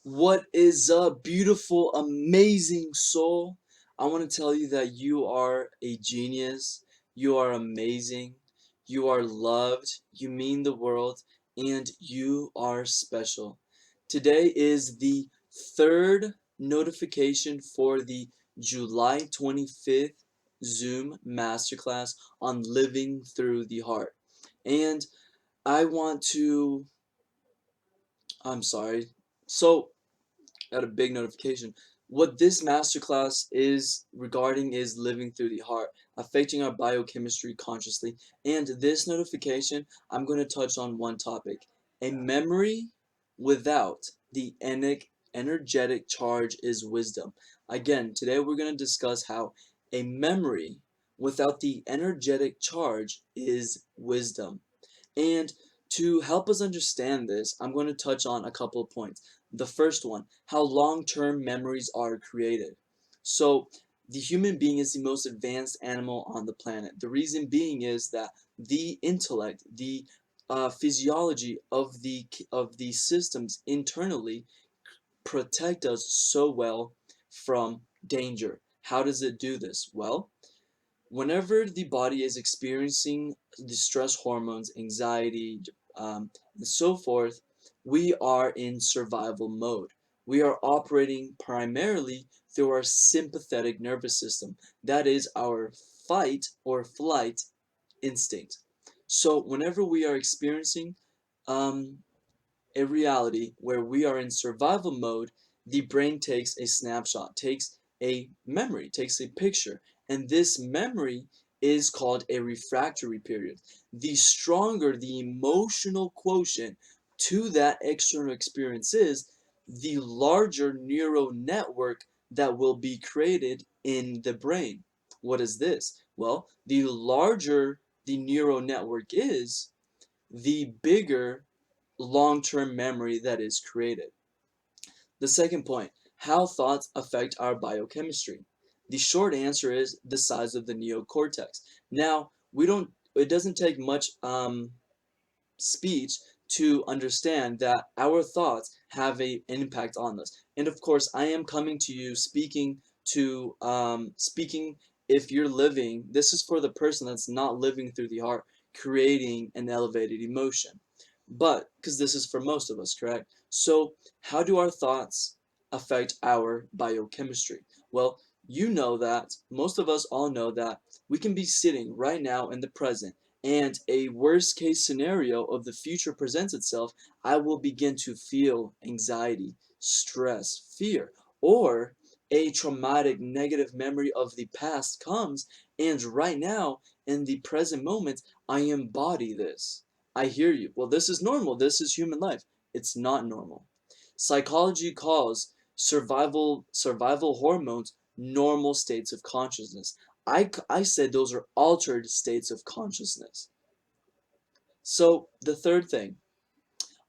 What is up, beautiful, amazing soul? I want to tell you that you are a genius. You are amazing. You are loved. You mean the world. And you are special. Today is the third notification for the July 25th Zoom Masterclass on living through the heart. And I want to, I'm sorry. So, got a big notification. What this masterclass is regarding is living through the heart, affecting our biochemistry consciously. And this notification, I'm going to touch on one topic: a memory without the energetic charge is wisdom. Again, today we're going to discuss how a memory without the energetic charge is wisdom. And to help us understand this, I'm going to touch on a couple of points. The first one, how long-term memories are created. So, the human being is the most advanced animal on the planet. The reason being is that the intellect, the physiology of the systems internally protect us so well from danger. How does it do this? Well, whenever the body is experiencing the stress hormones, anxiety, and so forth, we are in survival mode. We are operating primarily through our sympathetic nervous system. That is our fight or flight instinct. So, whenever we are experiencing um, a reality where we are in survival mode, the brain takes a snapshot, takes a memory, takes a picture, and this memory is called a refractory period. The stronger the emotional quotient to that external experience is, the larger neural network that will be created in the brain. What is this? Well, the larger the neural network is, the bigger long-term memory that is created. The second point, how thoughts affect our biochemistry. The short answer is the size of the neocortex. Now, it doesn't take much speech to understand that our thoughts have an impact on us. And of course, I am coming to you speaking if you're living, this is for the person that's not living through the heart, creating an elevated emotion. But, because this is for most of us, correct? So, how do our thoughts affect our biochemistry? Well, you know that, most of us all know that we can be sitting right now in the present and a worst case scenario of the future presents itself, I will begin to feel anxiety, stress, fear, or a traumatic negative memory of the past comes, and right now, in the present moment, I embody this. I hear you. Well, this is normal. This is human life. It's not normal. Psychology calls survival hormones normal states of consciousness. I said those are altered states of consciousness. So, the third thing,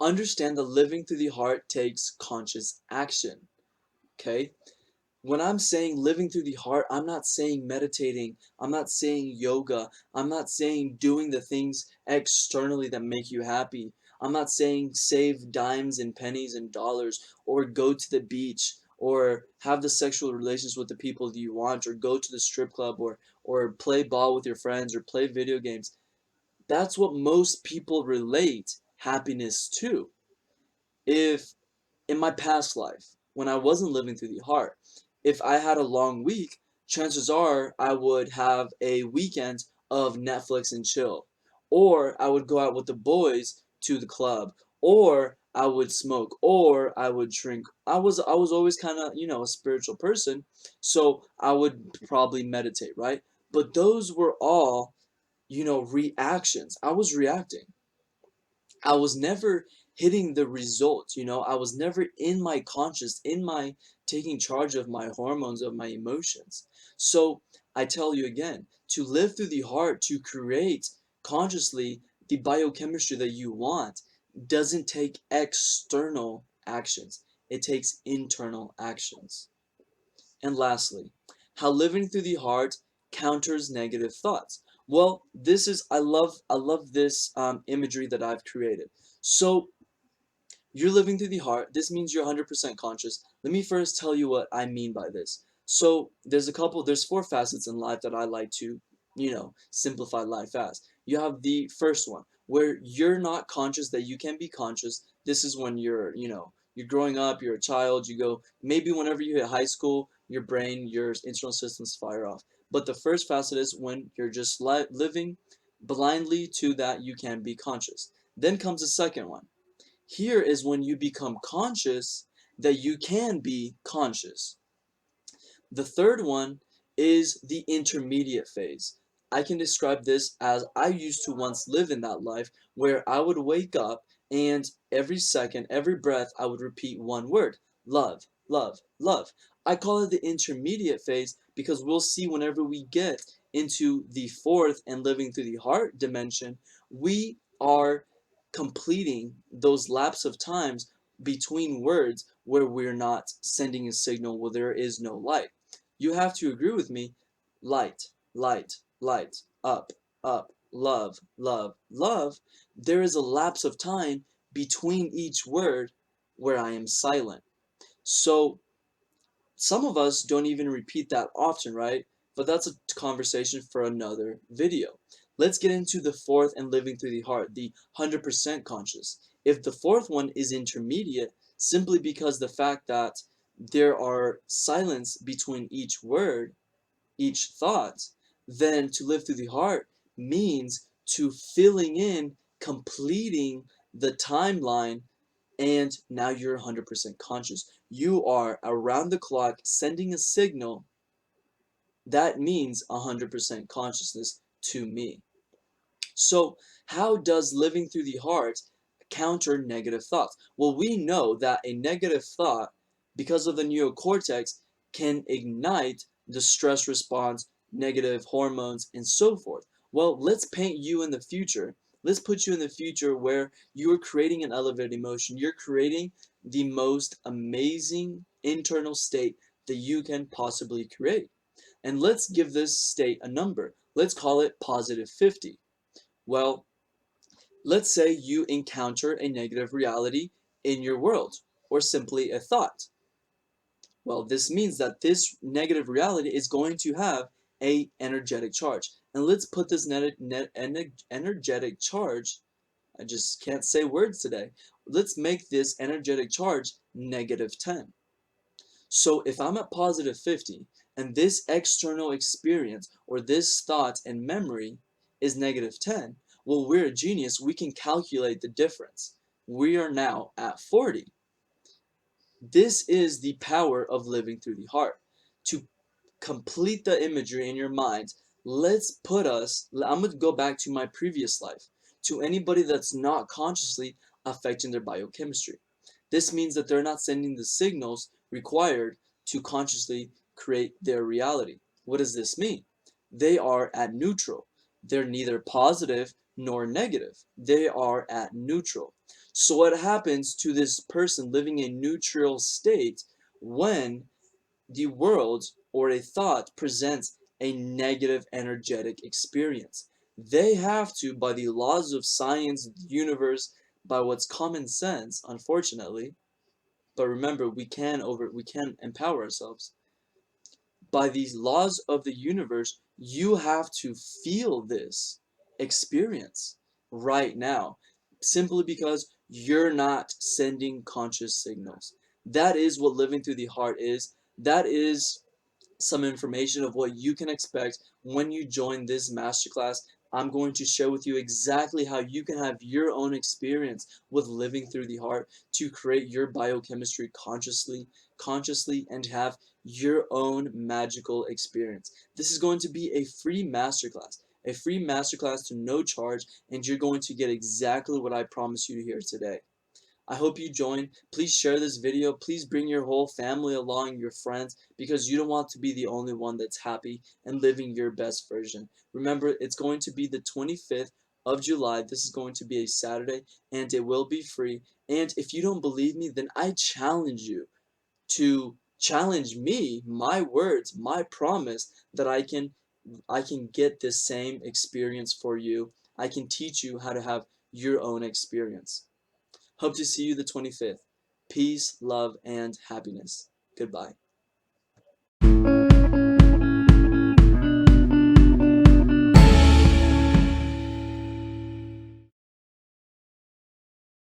understand that living through the heart takes conscious action. Okay? When I'm saying living through the heart, I'm not saying meditating, I'm not saying yoga, I'm not saying doing the things externally that make you happy. I'm not saying save dimes and pennies and dollars, or go to the beach, or have the sexual relations with the people that you want, or go to the strip club, or play ball with your friends, or play video games. That's what most people relate happiness to. If in my past life, when I wasn't living through the heart, if I had a long week, chances are I would have a weekend of Netflix and chill. Or I would go out with the boys to the club. Or I would smoke. Or I would drink. I was always kind of, a spiritual person. So I would probably meditate, right? But those were all, reactions. I was reacting. I was never hitting the result, I was never in my conscious, in my taking charge of my hormones, of my emotions. So I tell you again, to live through the heart, to create consciously the biochemistry that you want, doesn't take external actions. It takes internal actions. And lastly, how living through the heart counters negative thoughts. Well, I love this imagery that I've created. So You're living through the heart. This means you're 100% conscious. Let me first tell you what I mean by this. So there's four facets in life that I like to, simplify life as. You have the first one where you're not conscious that you can be conscious. This is when you're growing up, you're a child, you go, maybe whenever you hit high school, your brain, your internal systems fire off. But the first facet is when you're just living blindly to that you can be conscious. Then comes the second one. Here is when you become conscious that you can be conscious. The third one is the intermediate phase. I can describe this as I used to once live in that life where I would wake up and every second, every breath, I would repeat one word: love, love, love. I call it the intermediate phase because we'll see whenever we get into the fourth and living through the heart dimension, we are completing those lapse of times between words where we're not sending a signal where there is no light. You have to agree with me. Light, light, light, up, up, love, love, love. There is a lapse of time between each word where I am silent. So some of us don't even repeat that often, right? But that's a conversation for another video. Let's get into the fourth and living through the heart, the 100% conscious. If the fourth one is intermediate, simply because the fact that there are silence between each word, each thought, then to live through the heart means to filling in, completing the timeline, and now you're 100% conscious. You are around the clock sending a signal that means 100% consciousness to me. So, how does living through the heart counter negative thoughts? Well, we know that a negative thought, because of the neocortex, can ignite the stress response, negative hormones, and so forth. Well, let's paint you in the future. Let's put you in the future where you're creating an elevated emotion. You're creating the most amazing internal state that you can possibly create. And let's give this state a number. Let's call it positive 50. Well, let's say you encounter a negative reality in your world, or simply a thought. Well, this means that this negative reality is going to have a energetic charge. And let's put this energetic charge, I just can't say words today. Let's make this energetic charge negative 10. So if I'm at positive 50 and this external experience or this thought and memory is negative 10, well, we're a genius. We can calculate the difference. We are now at 40. This is the power of living through the heart. To complete the imagery in your mind, I'm going to go back to my previous life, to anybody that's not consciously affecting their biochemistry. This means that they're not sending the signals required to consciously create their reality. What does this mean? They are at neutral. They're neither positive nor negative. They are at neutral. So what happens to this person living a neutral state when the world or a thought presents a negative energetic experience? They have to, by the laws of science, the universe, by what's common sense, unfortunately, but remember, we can empower ourselves. By these laws of the universe, you have to feel this experience right now, simply because you're not sending conscious signals. That is what living through the heart is. That is some information of what you can expect when you join this masterclass. I'm going to share with you exactly how you can have your own experience with living through the heart to create your biochemistry consciously and have your own magical experience. This is going to be a free masterclass to no charge, and you're going to get exactly what I promised you to hear today. I hope you join. Please share this video. Please bring your whole family along, your friends, because you don't want to be the only one that's happy and living your best version. Remember, it's going to be the 25th of July. This is going to be a Saturday, and it will be free. And if you don't believe me, then I challenge you to challenge me, my words, my promise that I can get this same experience for you. I can teach you how to have your own experience. Hope to see you the 25th. Peace, love, and happiness. Goodbye.